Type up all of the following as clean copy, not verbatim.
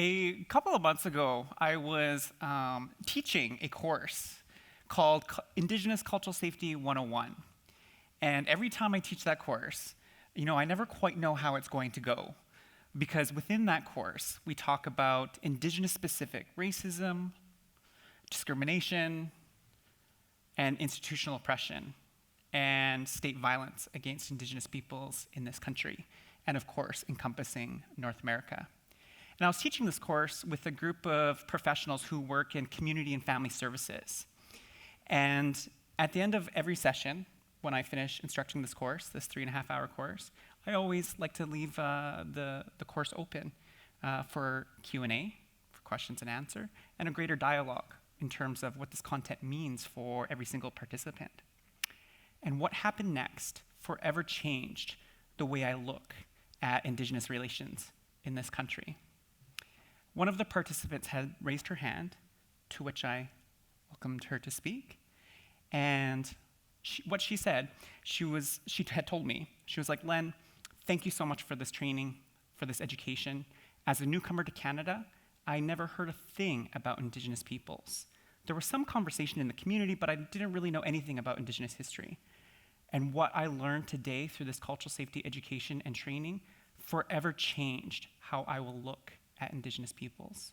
A couple of months ago, I was teaching a course called Indigenous Cultural Safety 101. And every time I teach that course, I never quite know how it's going to go. Because within that course, we talk about Indigenous-specific racism, discrimination, and institutional oppression, and state violence against Indigenous peoples in this country, and of course, encompassing North America. And I was teaching this course with a group of professionals who work in community and family services. And at the end of every session, when I finish instructing this course, this 3.5-hour course, I always like to leave the course open for Q&A, for questions and answer, and a greater dialogue in terms of what this content means for every single participant. And what happened next forever changed the way I look at Indigenous relations in this country. One of the participants had raised her hand, to which I welcomed her to speak. And what she said, she had told me, she was like, "Len, thank you so much for this training, for this education. As a newcomer to Canada, I never heard a thing about Indigenous peoples. There was some conversation in the community, but I didn't really know anything about Indigenous history. And what I learned today through this cultural safety education and training forever changed how I will look at Indigenous peoples.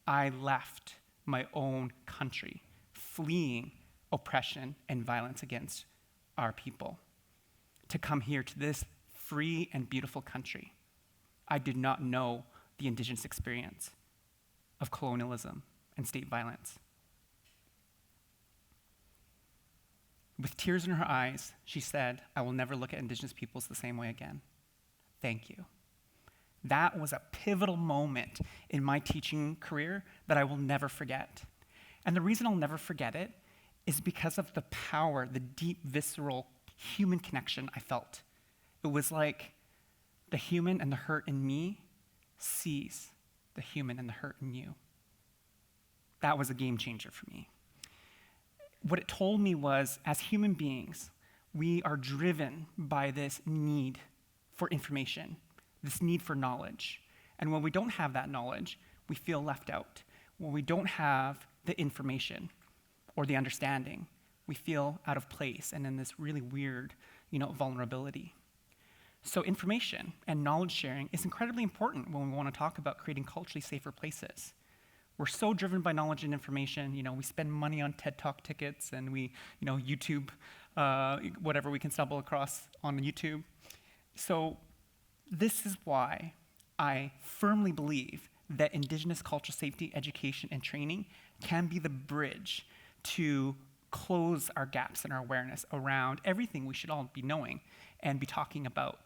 I left my own country, fleeing oppression and violence against our people, to come here to this free and beautiful country. I did not know the Indigenous experience of colonialism and state violence." With tears in her eyes, she said, "I will never look at Indigenous peoples the same way again. Thank you." That was a pivotal moment in my teaching career that I will never forget. And the reason I'll never forget it is because of the power, the deep, visceral, human connection I felt. It was like the human and the hurt in me sees the human and the hurt in you. That was a game changer for me. What it told me was, as human beings, we are driven by this need for information, this need for knowledge. And when we don't have that knowledge, we feel left out. When we don't have the information or the understanding, we feel out of place and in this really weird, vulnerability. So information and knowledge sharing is incredibly important when we want to talk about creating culturally safer places. We're so driven by knowledge and information. We spend money on TED Talk tickets, and we, YouTube, whatever we can stumble across on YouTube. So this is why I firmly believe that Indigenous cultural safety education and training can be the bridge to close our gaps in our awareness around everything we should all be knowing and be talking about.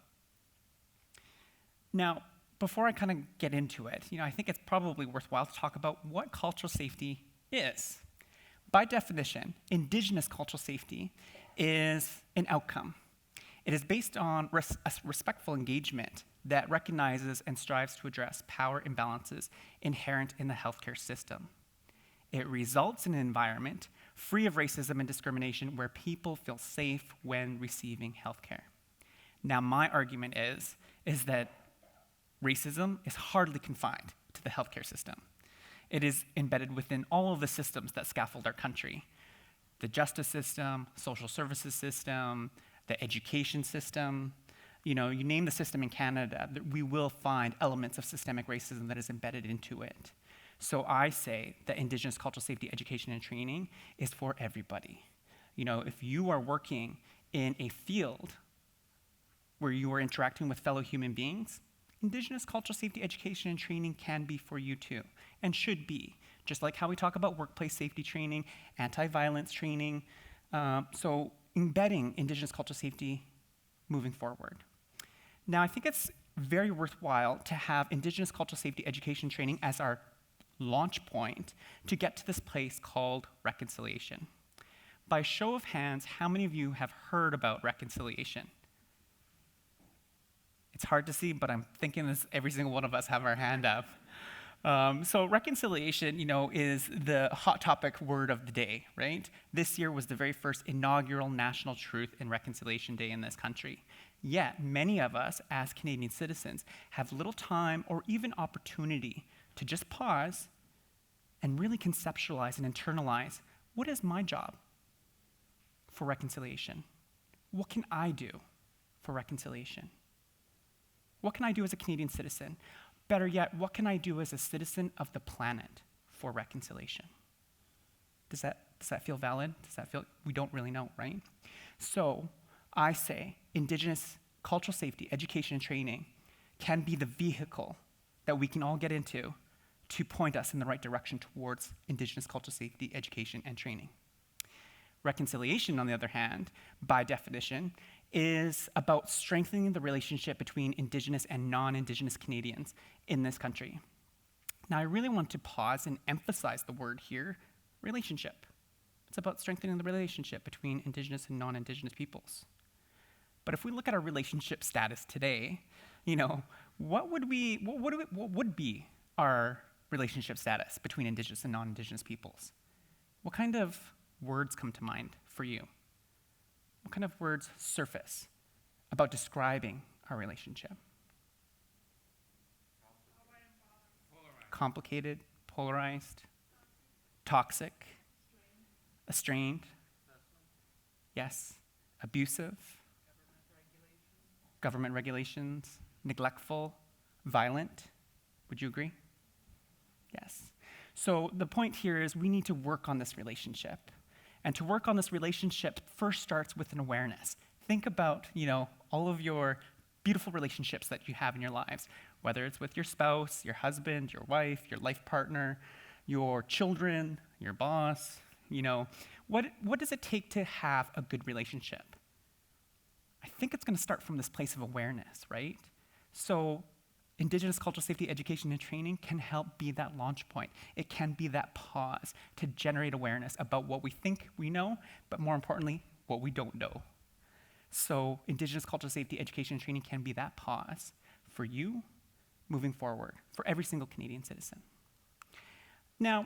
Now, before I kind of get into it, I think it's probably worthwhile to talk about what cultural safety is. By definition, Indigenous cultural safety is an outcome. It is based on a respectful engagement that recognizes and strives to address power imbalances inherent in the healthcare system. It results in an environment free of racism and discrimination where people feel safe when receiving healthcare. Now, my argument is that racism is hardly confined to the healthcare system. It is embedded within all of the systems that scaffold our country. The justice system, social services system, the education system. You name the system in Canada, we will find elements of systemic racism that is embedded into it. So I say that Indigenous cultural safety education and training is for everybody. If you are working in a field where you are interacting with fellow human beings, Indigenous cultural safety education and training can be for you too, and should be. Just like how we talk about workplace safety training, anti-violence training, so embedding Indigenous cultural safety moving forward. Now, I think it's very worthwhile to have Indigenous cultural safety education training as our launch point to get to this place called reconciliation. By show of hands, how many of you have heard about reconciliation? It's hard to see, but I'm thinking every single one of us have our hand up. So reconciliation, is the hot topic word of the day, right? This year was the very first inaugural National Truth and Reconciliation Day in this country. Yet, many of us as Canadian citizens have little time or even opportunity to just pause and really conceptualize and internalize, what is my job for reconciliation? What can I do for reconciliation? What can I do as a Canadian citizen? Better yet, what can I do as a citizen of the planet for reconciliation? Does that feel valid? Does that feel, we don't really know, right? So I say Indigenous cultural safety, education, and training can be the vehicle that we can all get into to point us in the right direction towards Indigenous cultural safety, education, and training. Reconciliation, on the other hand, by definition, is about strengthening the relationship between Indigenous and non-Indigenous Canadians in this country. Now, I really want to pause and emphasize the word here, relationship. It's about strengthening the relationship between Indigenous and non-Indigenous peoples. But if we look at our relationship status today, what would be our relationship status between Indigenous and non-Indigenous peoples? What kind of words come to mind for you? What kind of words surface about describing our relationship? Complicated, polarized, toxic, estranged, yes, abusive, government regulations, neglectful, violent. Would you agree? Yes. So the point here is we need to work on this relationship. And to work on this relationship first starts with an awareness. Think about, all of your beautiful relationships that you have in your lives, whether it's with your spouse, your husband, your wife, your life partner, your children, your boss, what does it take to have a good relationship? I think it's going to start from this place of awareness, right? So Indigenous cultural safety education and training can help be that launch point. It can be that pause to generate awareness about what we think we know, but more importantly, what we don't know. So Indigenous cultural safety education and training can be that pause for you moving forward, for every single Canadian citizen. Now,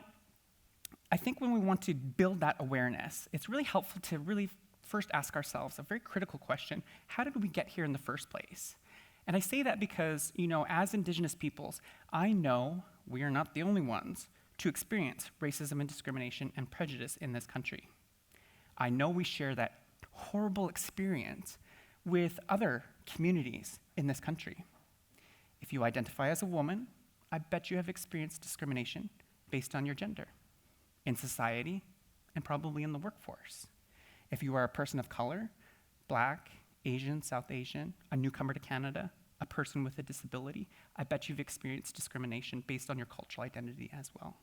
I think when we want to build that awareness, it's really helpful to really first ask ourselves a very critical question: how did we get here in the first place? And I say that because, as Indigenous peoples, I know we are not the only ones to experience racism and discrimination and prejudice in this country. I know we share that horrible experience with other communities in this country. If you identify as a woman, I bet you have experienced discrimination based on your gender in society and probably in the workforce. If you are a person of color, Black, Asian, South Asian, a newcomer to Canada, a person with a disability, I bet you've experienced discrimination based on your cultural identity as well.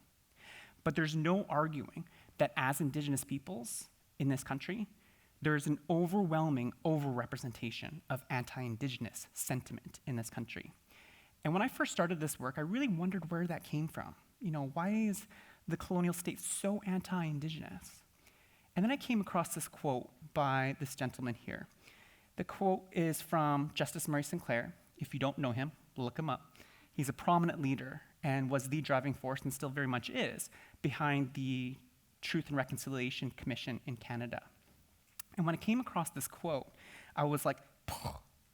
But there's no arguing that as Indigenous peoples in this country, there's an overwhelming overrepresentation of anti-Indigenous sentiment in this country. And when I first started this work, I really wondered where that came from. Why is the colonial state so anti-Indigenous? And then I came across this quote by this gentleman here. The quote is from Justice Murray Sinclair. If you don't know him, look him up. He's a prominent leader and was the driving force, and still very much is, behind the Truth and Reconciliation Commission in Canada. And when I came across this quote, I was like,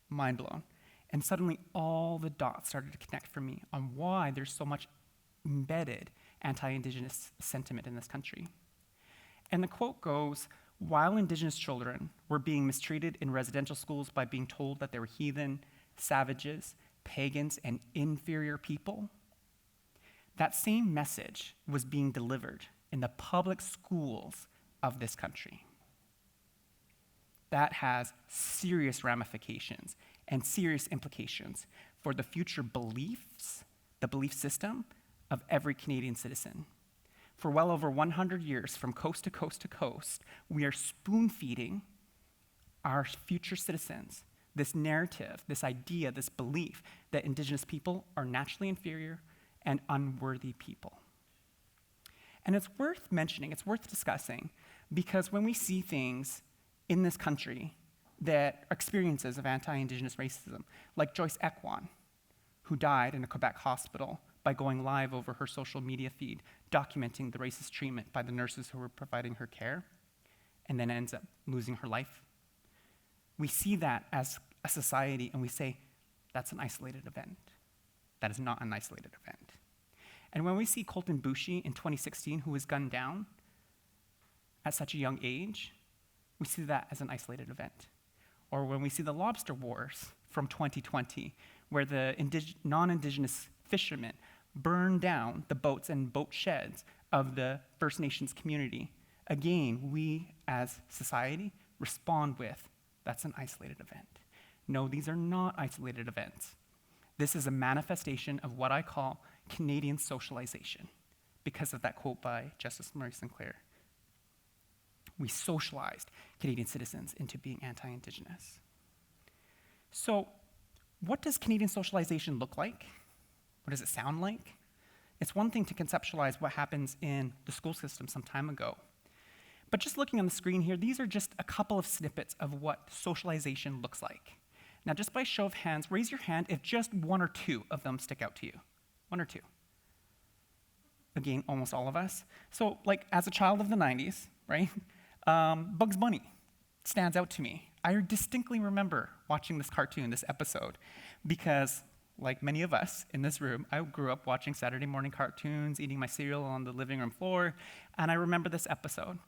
mind blown. And suddenly all the dots started to connect for me on why there's so much embedded anti-Indigenous sentiment in this country. And the quote goes, while Indigenous children were being mistreated in residential schools by being told that they were heathen, savages, pagans, and inferior people, that same message was being delivered in the public schools of this country. That has serious ramifications and serious implications for the future beliefs, the belief system of every Canadian citizen. For well over 100 years, from coast to coast to coast, we are spoon-feeding our future citizens this narrative, this idea, this belief that Indigenous people are naturally inferior and unworthy people. And it's worth mentioning, it's worth discussing, because when we see things in this country that are experiences of anti-Indigenous racism, like Joyce Ekwon, who died in a Quebec hospital by going live over her social media feed, documenting the racist treatment by the nurses who were providing her care, and then ends up losing her life. We see that as a a society and we say, that's an isolated event. That is not an isolated event. And when we see Colton Bushi in 2016, who was gunned down at such a young age, we see that as an isolated event. Or when we see the lobster wars from 2020, where the non-Indigenous fishermen burned down the boats and boat sheds of the First Nations community, again, we as society respond with, that's an isolated event. No, these are not isolated events. This is a manifestation of what I call Canadian socialization, because of that quote by Justice Murray Sinclair. We socialized Canadian citizens into being anti-Indigenous. So, what does Canadian socialization look like? What does it sound like? It's one thing to conceptualize what happens in the school system some time ago. But just looking on the screen here, these are just a couple of snippets of what socialization looks like. Now, just by show of hands, raise your hand if just one or two of them stick out to you. One or two. Again, almost all of us. So, like, as a child of the 90s, right, Bugs Bunny stands out to me. I distinctly remember watching this cartoon, this episode, because, like many of us in this room, I grew up watching Saturday morning cartoons, eating my cereal on the living room floor, and I remember this episode.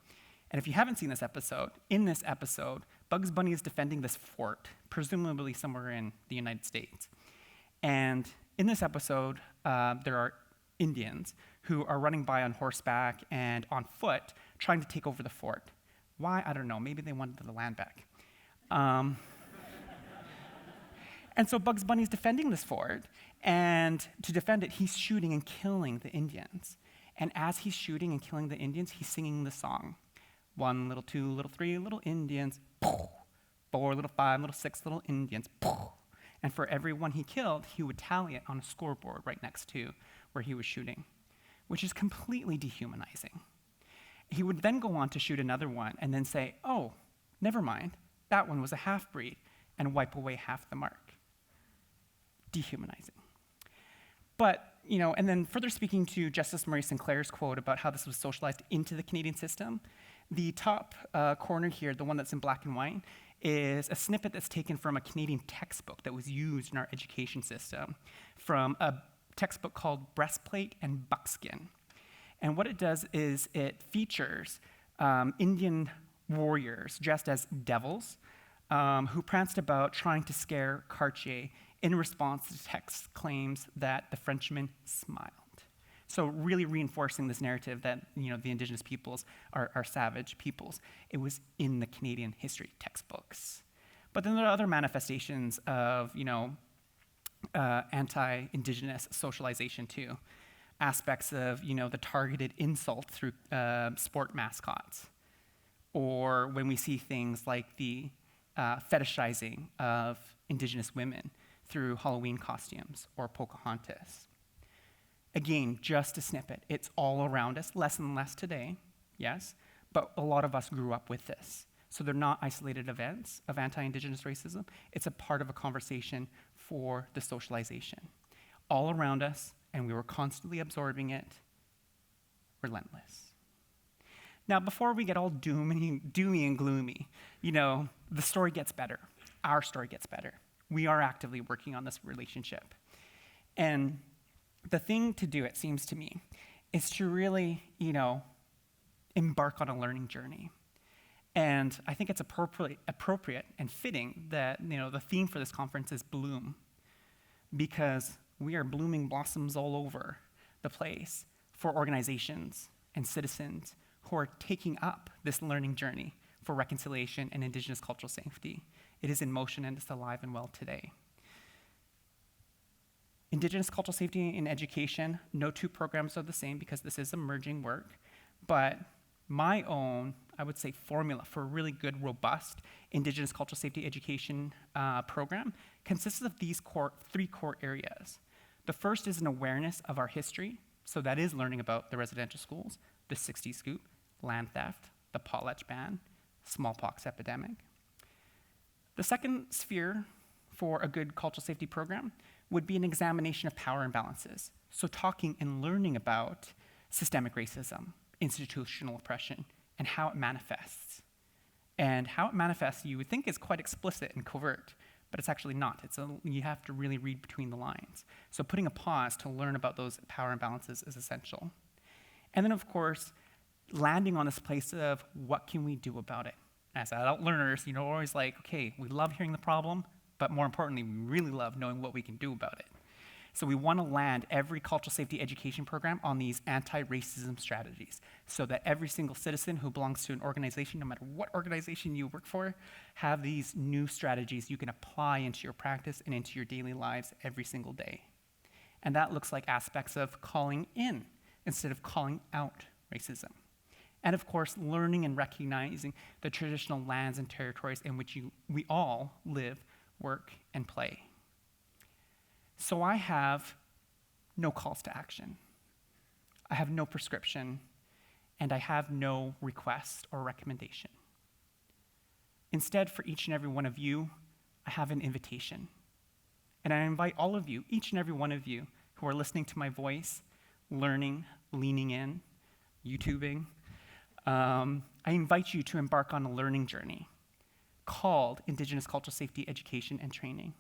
And if you haven't seen this episode, in this episode, Bugs Bunny is defending this fort, presumably somewhere in the United States. And in this episode, there are Indians who are running by on horseback and on foot, trying to take over the fort. Why? I don't know. Maybe they wanted the land back. And so Bugs Bunny's defending this fort, and to defend it, he's shooting and killing the Indians. And as he's shooting and killing the Indians, he's singing the song. 1, little 2, little 3, little Indians. 4, little 5, little 6, little Indians. And for every one he killed, he would tally it on a scoreboard right next to where he was shooting, which is completely dehumanizing. He would then go on to shoot another one and then say, oh, never mind, that one was a half-breed, and wipe away half the mark. Dehumanizing. But, and then further speaking to Justice Murray Sinclair's quote about how this was socialized into the Canadian system, the top corner here, the one that's in black and white, is a snippet that's taken from a Canadian textbook that was used in our education system, from a textbook called Breastplate and Buckskin. And what it does is it features Indian warriors dressed as devils who pranced about trying to scare Cartier in response to text claims that the Frenchman smiled. So really reinforcing this narrative that the Indigenous peoples are savage peoples. It was in the Canadian history textbooks. But then there are other manifestations of anti-Indigenous socialization too. Aspects of the targeted insult through sport mascots, or when we see things like the fetishizing of Indigenous women through Halloween costumes or Pocahontas. Again, just a snippet. It's all around us, less and less today, yes, but a lot of us grew up with this. So they're not isolated events of anti-Indigenous racism. It's a part of a conversation for the socialization. All around us, and we were constantly absorbing it, relentless. Now, before we get all doomy and gloomy, the story gets better. Our story gets better. We are actively working on this relationship. And the thing to do, it seems to me, is to really, embark on a learning journey. And I think it's appropriate and fitting that, the theme for this conference is bloom, because we are blooming blossoms all over the place for organizations and citizens who are taking up this learning journey for reconciliation and Indigenous cultural safety. It is in motion and it's alive and well today. Indigenous cultural safety in education, no two programs are the same because this is emerging work, but my own, I would say, formula for a really good, robust Indigenous cultural safety education program consists of these three core areas. The first is an awareness of our history, so that is learning about the residential schools, the 60s scoop, land theft, the potlatch ban, smallpox epidemic. The second sphere for a good cultural safety program would be an examination of power imbalances, so talking and learning about systemic racism, institutional oppression, and how it manifests. And how it manifests, you would think, is quite explicit and covert, but it's actually not. You have to really read between the lines. So putting a pause to learn about those power imbalances is essential. And then, of course, landing on this place of what can we do about it? As adult learners, we're always like, okay, we love hearing the problem, but more importantly, we really love knowing what we can do about it. So we want to land every cultural safety education program on these anti-racism strategies so that every single citizen who belongs to an organization, no matter what organization you work for, have these new strategies you can apply into your practice and into your daily lives every single day. And that looks like aspects of calling in instead of calling out racism. And of course, learning and recognizing the traditional lands and territories in which we all live, work, and play. So I have no calls to action. I have no prescription, and I have no request or recommendation. Instead, for each and every one of you, I have an invitation. And I invite all of you, each and every one of you, who are listening to my voice, learning, leaning in, YouTubing, I invite you to embark on a learning journey called Indigenous Cultural Safety Education and Training,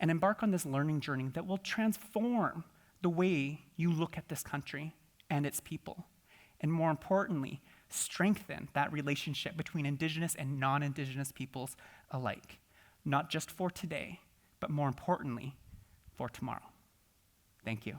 and embark on this learning journey that will transform the way you look at this country and its people, and more importantly, strengthen that relationship between Indigenous and non-Indigenous peoples alike, not just for today, but more importantly, for tomorrow. Thank you.